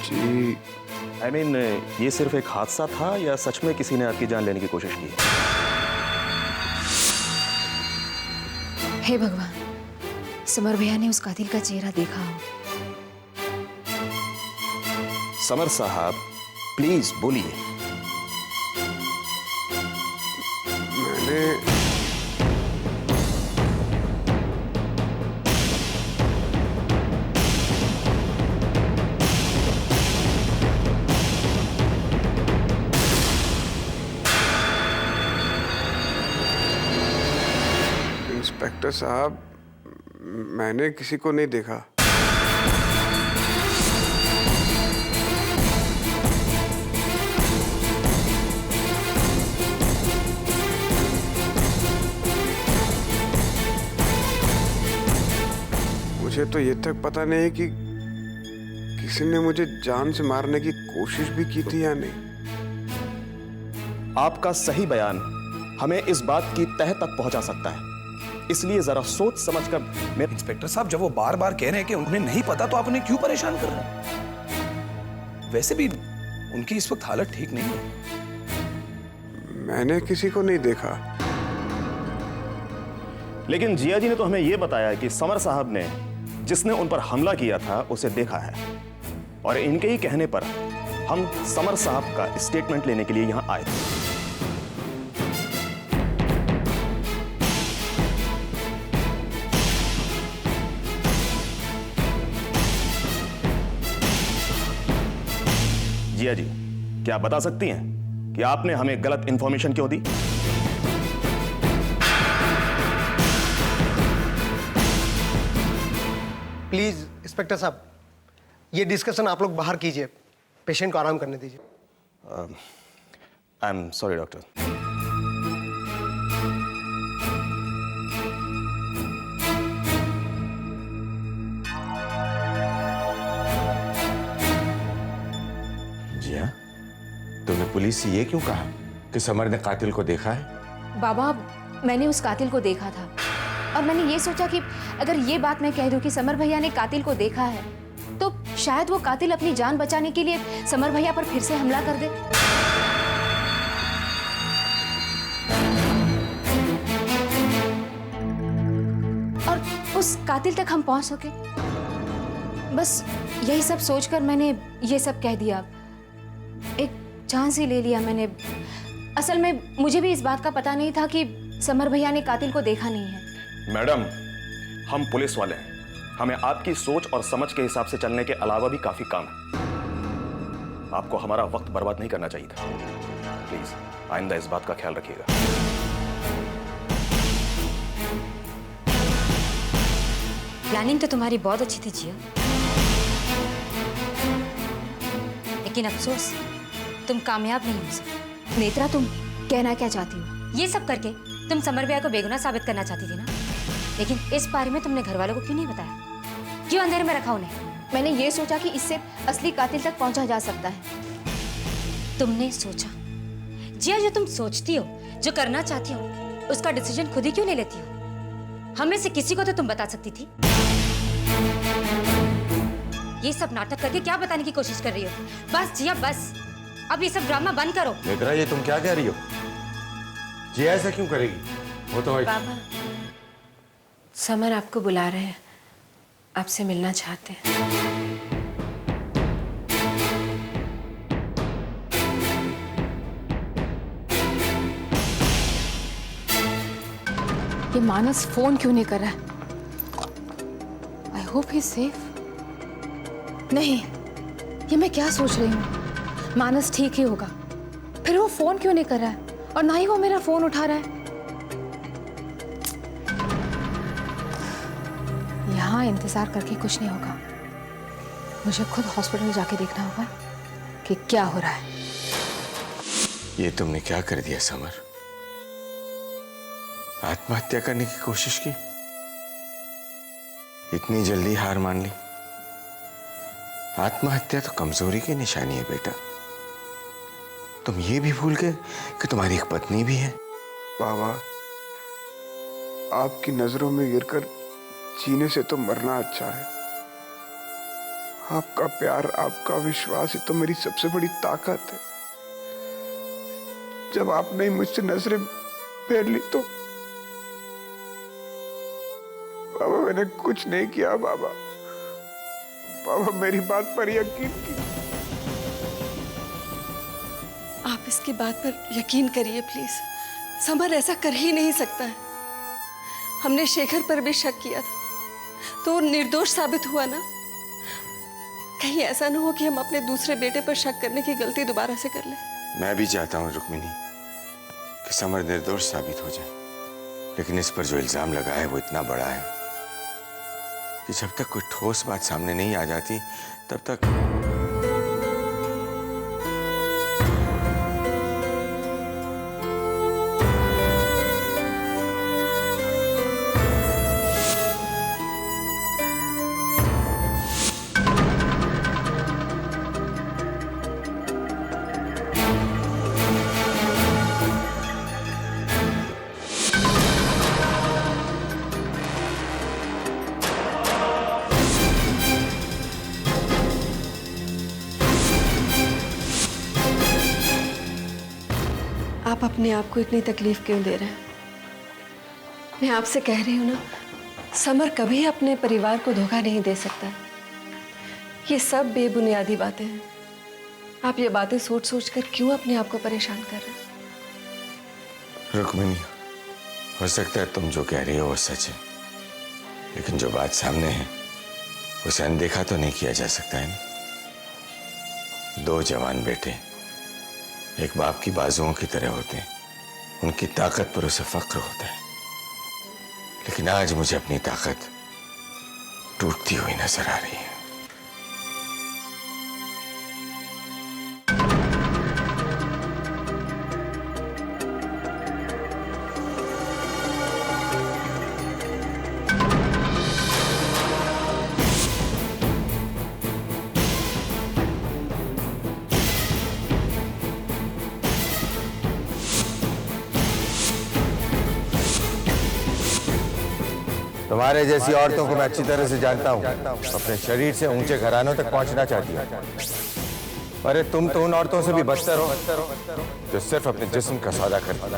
Ji I mean, ये सिर्फ एक हादसा था या सच में किसी ने आपकी जान लेने की कोशिश की? हे भगवान, समर भैया ने उस कातिल का चेहरा देखा हो। समर साहब, प्लीज बोलिए। मैंने इंस्पेक्टर साहब, मैंने किसी को नहीं देखा। मुझे तो ये तक पता नहीं है कि किसी ने मुझे जान से मारने की कोशिश भी की थी या नहीं। आपका सही बयान हमें इस बात की तह तक पहुंचा सकता है, इसलिए जरा सोच समझकर मेरे। इंस्पेक्टर साहब, जब वो बार बार कह रहे हैं कि उन्हें नहीं पता, तो आप उन्हें क्यों परेशान कर रहे हैं? वैसे भी उनकी इस वक्त हालत ठीक नहीं है। मैंने किसी को नहीं देखा। लेकिन जिया जी ने तो हमें यह बताया कि समर साहब ने जिसने उन पर हमला किया था उसे देखा है, और इनके ही कहने पर हम समर साहब का स्टेटमेंट लेने के लिए यहां आए थे। जिया जी, क्या आप बता सकती हैं कि आपने हमें गलत इंफॉर्मेशन क्यों दी? प्लीज इंस्पेक्टर साहब, ये डिस्कशन आप लोग बाहर कीजिए, पेशेंट को आराम करने दीजिए। I am sorry doctor. Jiya, तुमने पुलिस से ये क्यों कहा कि समर ने कातिल को देखा है? बाबा, मैंने उस कातिल को देखा था और मैंने ये सोचा कि अगर ये बात मैं कह दूं कि समर भैया ने कातिल को देखा है, तो शायद वो कातिल अपनी जान बचाने के लिए समर भैया पर फिर से हमला कर दे। और उस कातिल तक हम पहुंच सके। बस यही सब सोचकर मैंने ये सब कह दिया। एक चांस ही ले लिया मैंने। असल में मुझे भी इस बात का पता नहीं था कि समर भैया ने कातिल को देखा नहीं है। मैडम, हम पुलिस वाले हैं, हमें आपकी सोच और समझ के हिसाब से चलने के अलावा भी काफी काम है। आपको हमारा वक्त बर्बाद नहीं करना चाहिए था। प्लीज आइंदा इस बात का ख्याल रखिएगा। प्लानिंग तो तुम्हारी बहुत अच्छी थी जिया, लेकिन अफसोस तुम कामयाब नहीं हो सकी। नेत्रा, तुम कहना क्या चाहती हो? ये सब करके तुम समर भैया को बेगुनाह साबित करना चाहती थी ना, लेकिन इस बारे में तुमने घर वालों को क्यों नहीं बताया? क्यों अंधेरे में रखा उन्हें? मैंने ये सोचा कि इससे असली कातिल तक पहुंचा जा सकता है। तुमने सोचा? जिया, जो तुम सोचती हो, जो करना चाहती हो, उसका डिसीजन खुद ही क्यों नहीं लेती हो? हमें से किसी को तो तुम बता सकती थी। ये सब नाटक करके क्या बताने की कोशिश कर रही हो? बस जिया, बस अब ये सब ड्रामा बंद करो। नेत्रा, ये तुम क्या कह रही हो? जिया ऐसा क्यों करेगी? वो तो बाबा, समर आपको बुला रहे हैं, आपसे मिलना चाहते हैं। ये मानस फोन क्यों नहीं कर रहा है? I hope he safe. नहीं, ये मैं क्या सोच रही हूँ? मानस ठीक ही होगा, फिर वो फोन क्यों नहीं कर रहा है? और ना ही वो मेरा फोन उठा रहा है। यहाँ इंतजार करके कुछ नहीं होगा, मुझे खुद हॉस्पिटल जाके देखना होगा कि क्या हो रहा है। ये तुमने क्या कर दिया समर? आत्महत्या करने की कोशिश की? इतनी जल्दी हार मान ली? आत्महत्या तो कमजोरी की निशानी है बेटा। तुम ये भी भूल गए कि तुम्हारी एक पत्नी भी है। बाबा, आपकी नजरों में गिरकर जीने से तो मरना अच्छा है। आपका प्यार, आपका विश्वास ही तो मेरी सबसे बड़ी ताकत है। जब आपने मुझसे नजरें फेर ली तो बाबा मैंने कुछ नहीं किया। बाबा मेरी बात पर यकीन कीजिए। आप इसकी बात पर यकीन करिए प्लीज। समर ऐसा कर ही नहीं सकता है। हमने शेखर पर भी शक किया था तो वो निर्दोष साबित हुआ ना। कहीं ऐसा ना हो कि हम अपने दूसरे बेटे पर शक करने की गलती दोबारा से कर लें। मैं भी चाहता हूँ रुक्मिणी कि समर निर्दोष साबित हो जाए, लेकिन इस पर जो इल्जाम लगा है वो इतना बड़ा है कि जब तक कोई ठोस बात सामने नहीं आ जाती तब तक। आप अपने आप को इतनी तकलीफ क्यों दे रहे हैं? मैं आपसे कह रही हूँ ना, समर कभी अपने परिवार को धोखा नहीं दे सकता। ये सब बेबुनियादी बातें हैं। आप ये बातें सोच सोच कर क्यों अपने आप को परेशान कर रहे हैं? रुक्मिणी, हो सकता है तुम जो कह रही हो वो सच है, लेकिन जो बात सामने है उसे अनदेखा तो नहीं किया जा सकता है ना। दो जवान बेटे एक बाप की बाजुओं की तरह होते हैं, उनकी ताकत पर उसे फक्र होता है। लेकिन आज मुझे अपनी ताकत टूटती हुई नजर आ रही है। तुम्हारे जैसी औरतों को मैं अच्छी तरह से जानता हूँ। अपने शरीर से ऊंचे घरानों तक पहुंचना चाहती हो। अरे तुम तो उन औरतों से भी बदतर हो जो सिर्फ अपने जिस्म का सौदा करती हो।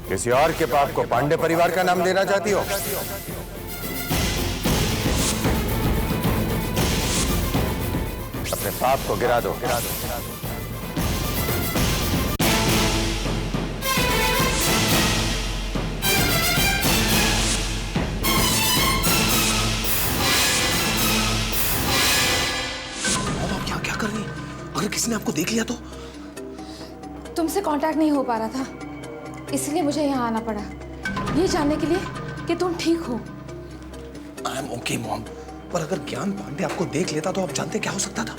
किसी और के पाप को पांडे परिवार का नाम देना चाहती हो। अपने पाप को गिरा दो। अगर किसी ने आपको देख लिया तो? तुमसे कांटेक्ट नहीं हो पा रहा था, इसलिए मुझे यहाँ आना पड़ा, ये जानने के लिए कि तुम ठीक हो। आई एम ओके मॉम, पर अगर ज्ञान पांडे आपको देख लेता तो आप जानते क्या हो सकता था?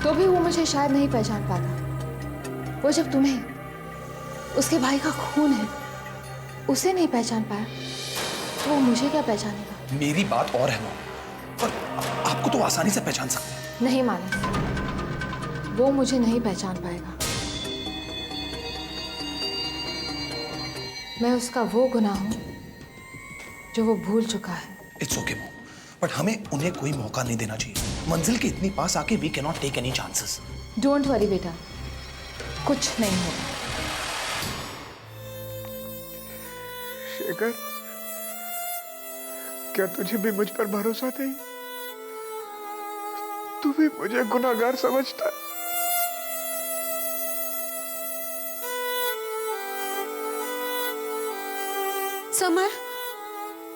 तो भी वो मुझे शायद नहीं पहचान पाता। वो जब तुम्हें उसके भाई का खून है उसे नहीं पहचान पाया, तो वो मुझे क्या पहचानेगा? मेरी बात और है मॉम, पर आपको तो आसानी से पहचान सकते हैं। नहीं मानस, वो मुझे नहीं पहचान पाएगा। मैं उसका वो गुनाह हूं जो वो भूल चुका है। इट्स ओके मॉम, बट हमें उन्हें कोई मौका नहीं देना चाहिए। मंजिल के इतनी पास आके we can not take any chances. Don't worry बेटा, कुछ नहीं होगा। शेखर, क्या तुझे भी मुझ पर भरोसा नहीं? तू भी मुझे गुनाहगार समझता है? समर,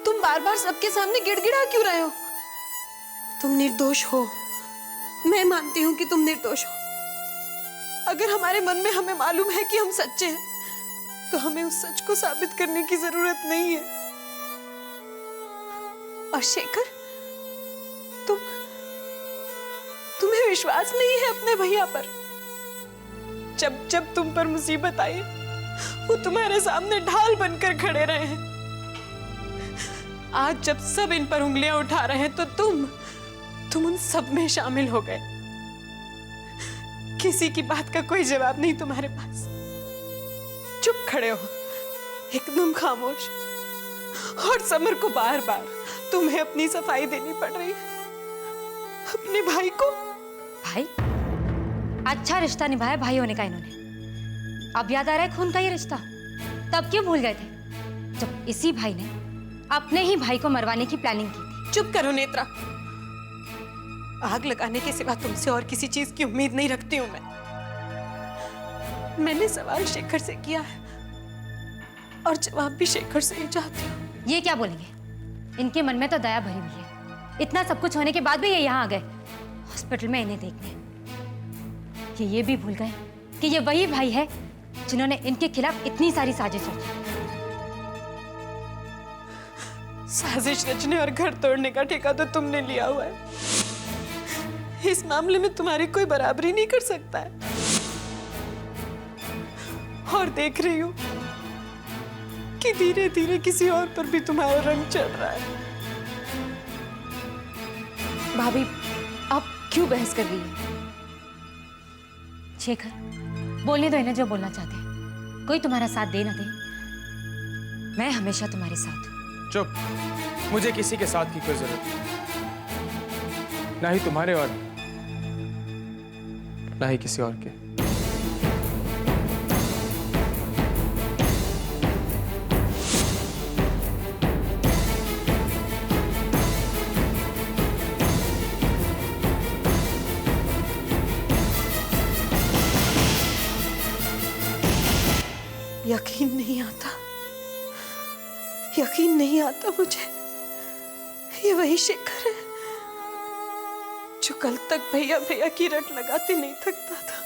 तुम बार बार सबके सामने गिड़गिड़ा क्यों रहे हो? तुम निर्दोष हो। मैं मानती हूं कि तुम निर्दोष हो। अगर हमारे मन में हमें मालूम है कि हम सच्चे हैं, तो हमें उस सच को साबित करने की जरूरत नहीं है। और शेखर, तुम्हें विश्वास नहीं है अपने भैया पर? जब जब तुम पर मुसीबत आई, वो तुम्हारे सामने ढाल बनकर खड़े रहे हैं। आज जब सब इन पर उंगलियां उठा रहे हैं, तो तुम उन सब में शामिल हो गए। किसी की बात का कोई जवाब नहीं तुम्हारे पास। चुप खड़े हो, एकदम खामोश। और समर को बार बार तुम्हें अपनी सफाई देनी पड़ रही है। अपने भाई को। भाई? अच्छा रिश्ता निभाया भाई होने का इन्होंने। अब याद आ रहा है खून का ये रिश्ता? तब क्यों भूल गए थे जब इसी भाई ने अपने ही भाई को मरवाने की प्लानिंग की थी? चुप करो नेत्रा। आग लगाने के सिवा तुमसे और किसी चीज की उम्मीद नहीं रखती हूं मैं। मैंने सवाल शेखर से किया है और जवाब भी शेखर से ही चाहती हूँ। ये क्या बोलेंगे? इनके मन में तो दया भरी हुई है। इतना सब कुछ होने के बाद भी ये यहाँ आ गए हॉस्पिटल में इन्हें देखने। ये भी भूल गए कि ये वही भाई है जिन्होंने इनके खिलाफ इतनी सारी साजिश रची। साजिश रचने और घर तोड़ने का ठेका तो तुमने लिया हुआ है। इस मामले में तुम्हारी कोई बराबरी नहीं कर सकता है। और देख रही हूं कि धीरे धीरे किसी और पर भी तुम्हारा रंग चढ़ रहा है। भाभी आप क्यों बहस कर रही हैं? शेखर, बोलने दो इन्हें जो बोलना चाहते हैं। कोई तुम्हारा साथ दे ना दे, मैं हमेशा तुम्हारे साथ हूं। चुप। मुझे किसी के साथ की कोई जरूरत नहीं, ना ही तुम्हारे और ना ही किसी और के। यकीन नहीं आता मुझे। ये वही शेखर है जो कल तक भैया भैया की रट लगाते नहीं थकता था।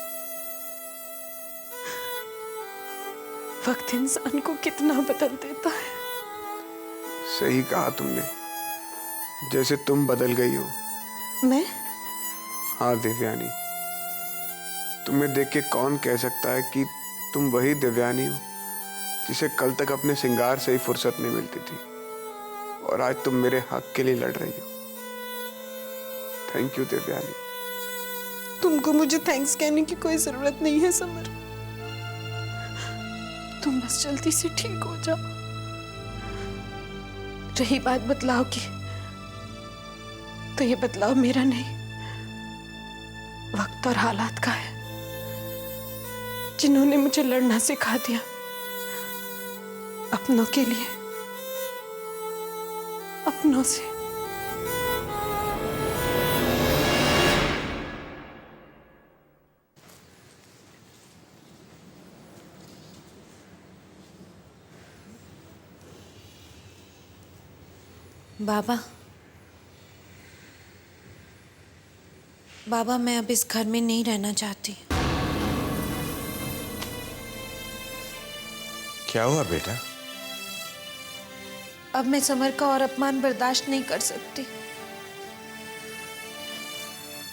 वक्त इंसान को कितना बदल देता है। सही कहा तुमने, जैसे तुम बदल गई हो। मैं? हाँ देवयानी, तुम्हें देख के कौन कह सकता है कि तुम वही देवयानी हो जिसे कल तक अपने श्रृंगार से ही फुर्सत नहीं मिलती थी, और आज तुम मेरे हक के लिए लड़ रही हो। Thank you Devyani. तुमको मुझे थैंक्स कहने की कोई जरूरत नहीं है समर। तुम बस जल्दी से ठीक हो जाओ। रही बात बदलाव की, तो ये बदलाव मेरा नहीं, वक्त और हालात का है, जिन्होंने मुझे लड़ना सिखा दिया अपनों के लिए, अपनों से। बाबा, मैं अब इस घर में नहीं रहना चाहती। क्या हुआ बेटा? अब मैं समर का और अपमान बर्दाश्त नहीं कर सकती।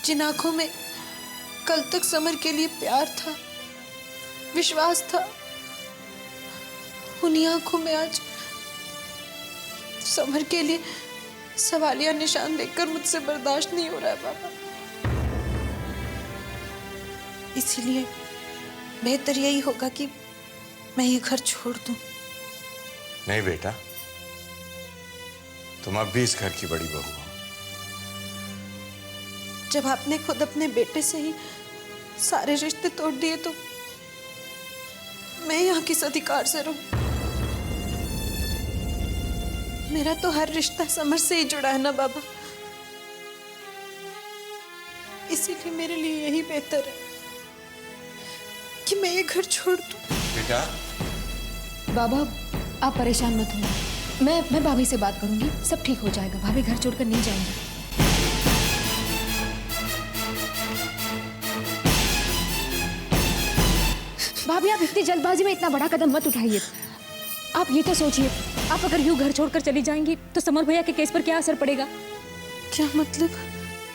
जिन आंखों में कल तक समर के लिए प्यार था, विश्वास था, उन्हीं आंखों में आज समर के लिए सवालिया निशान देखकर मुझसे बर्दाश्त नहीं हो रहा है बाबा। इसीलिए बेहतर यही होगा कि मैं ये घर छोड़ दूं। नहीं बेटा, तुम अब भी इस घर की बड़ी बहू हो। जब आपने खुद अपने बेटे से ही सारे रिश्ते तोड़ दिए, तो मैं यहाँ किस अधिकार से रहूं? मेरा तो हर रिश्ता समर से ही जुड़ा है ना बाबा। इसीलिए मेरे लिए यही बेहतर है कि मैं ये घर छोड़ दूं। बेटा, बाबा आप परेशान मत हो, मैं भाभी से बात करूंगी, सब ठीक हो जाएगा। भाभी घर छोड़कर नहीं जाएंगे। भाभी आप इतनी जल्दबाजी में इतना बड़ा कदम मत उठाइए। आप ये तो सोचिए, आप अगर यूं घर छोड़कर चली जाएंगी तो समर भैया के केस पर क्या असर पड़ेगा? क्या मतलब?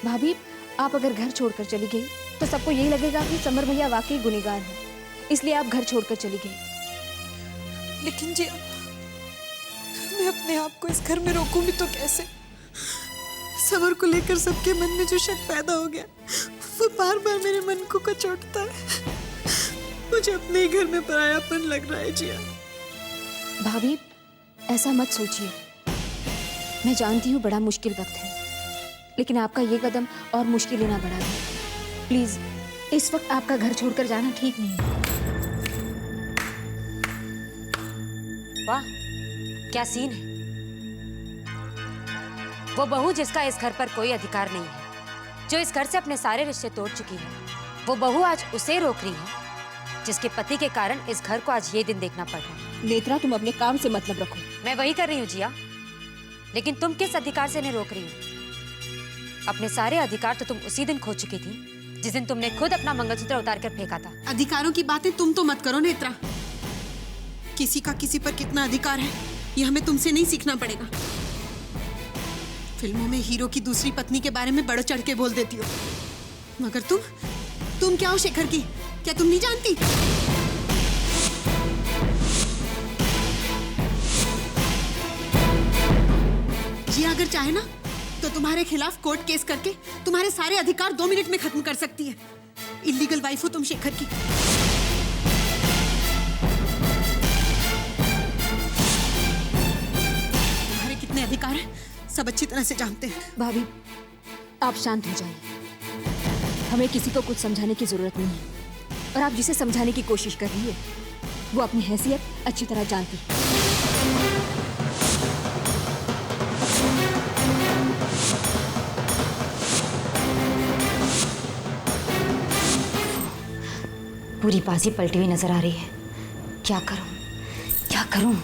भाभी आप अगर घर छोड़कर चली गई तो सबको यही लगेगा कि समर भैया वाकई गुनहगार है, इसलिए आप घर छोड़कर चली गई। लेकिन जी, मैं अपने आप को इस घर में रोकूंगी तो कैसे? समर को लेकर सबके मन में जो शक पैदा हो गया, वो बार बार मेरे मन को कचोटता है। मुझे अपने ही घर में परायापन लग रहा है जिया। भाभी ऐसा मत सोचिए, मैं जानती हूँ बड़ा मुश्किल वक्त है, लेकिन आपका ये कदम और मुश्किलें ना बढ़ा दें। प्लीज, इस वक्त आपका घर छोड़कर जाना ठीक नहीं है। वाह, क्या सीन है। वो बहू जिसका इस घर पर कोई अधिकार नहीं है, जो इस घर से अपने सारे रिश्ते तोड़ चुकी है, वो बहू आज उसे रोक रही है जिसके पति के कारण इस घर को आज ये दिन देखना पड़ रहा है। नेत्रा, तुम अपने काम से मतलब रखो। मैं वही कर रही हूँ जिया, लेकिन तुम किस अधिकार से इन्हें रोक रही हो? अपने सारे अधिकार तो तुम उसी दिन खो चुकी थी जिस दिन तुमने खुद अपना मंगलसूत्र उतार कर फेंका था। अधिकारों की बातें तुम तो मत करो नेत्रा। किसी का किसी पर कितना अधिकार है ये हमें तुमसे नहीं सीखना पड़ेगा। फिल्मों में हीरो की दूसरी पत्नी के बारे में बढ़ चढ़ के बोल देती हो, मगर तुम क्या हो शेखर की? क्या तुम नहीं जानती? जी अगर चाहे ना तो तुम्हारे खिलाफ कोर्ट केस करके तुम्हारे सारे अधिकार 2 मिनट में खत्म कर सकती है। इलीगल वाइफ हो तुम शेखर की। तुम्हारे कितने अधिकार हैं सब अच्छी तरह से जानते हैं। भाभी, आप शांत हो जाइए। हमें किसी को कुछ समझाने की जरूरत नहीं है, और आप जिसे समझाने की कोशिश कर रही है वो अपनी हैसियत अच्छी तरह जानती है। पूरी बाजी पलटी हुई नजर आ रही है। क्या करूं, क्या करूं?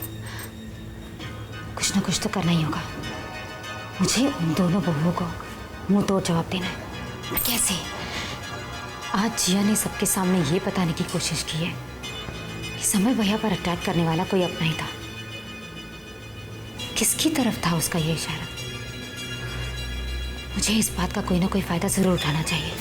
कुछ ना कुछ तो करना ही होगा। मुझे उन दोनों बहुओं को मुंह तोड़ जवाब देना है। पर कैसे? आज जिया ने सबके सामने ये बताने की कोशिश की है कि समर भैया पर अटैक करने वाला कोई अपना ही था। किसकी तरफ था उसका ये इशारा? मुझे इस बात का कोई ना कोई फायदा जरूर उठाना चाहिए।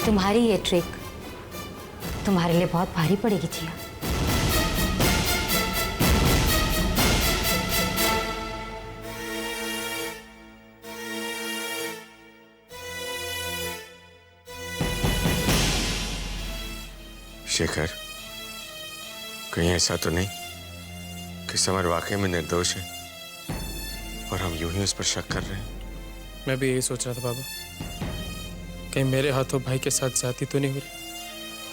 तुम्हारी ये ट्रिक तुम्हारे लिए बहुत भारी पड़ेगी जिया। शेखर, कहीं ऐसा तो नहीं कि समर वाकई में निर्दोष है और हम यूं ही उस पर शक कर रहे हैं? मैं भी यही सोच रहा था बाबा, कहीं मेरे हाथों भाई के साथ जाती तो नहीं हो रही।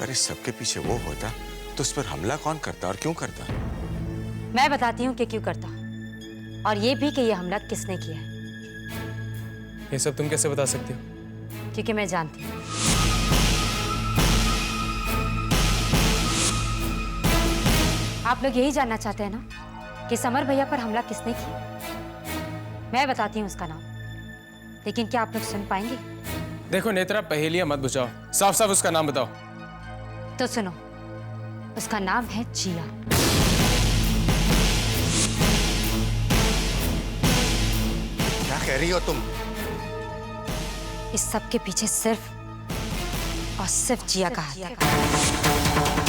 अरे सबके पीछे वो होता तो उस पर हमला कौन करता और क्यों करता? मैं बताती हूँ कि क्यों करता, और ये भी कि ये हमला किसने किया है। ये सब तुम कैसे बता सकती हो? क्योंकि मैं जानती हूँ। आप लोग यही जानना चाहते हैं ना कि समर भैया पर हमला किसने किया? मैं बताती हूँ उसका नाम, लेकिन क्या आप लोग सुन पाएंगे? देखो नेत्रा, पहेलियां मत बुझाओ, साफ साफ उसका नाम बताओ। तो सुनो, उसका नाम है जिया। क्या कह रही हो तुम? इस सब के पीछे सिर्फ और सिर्फ जिया का हाथ है।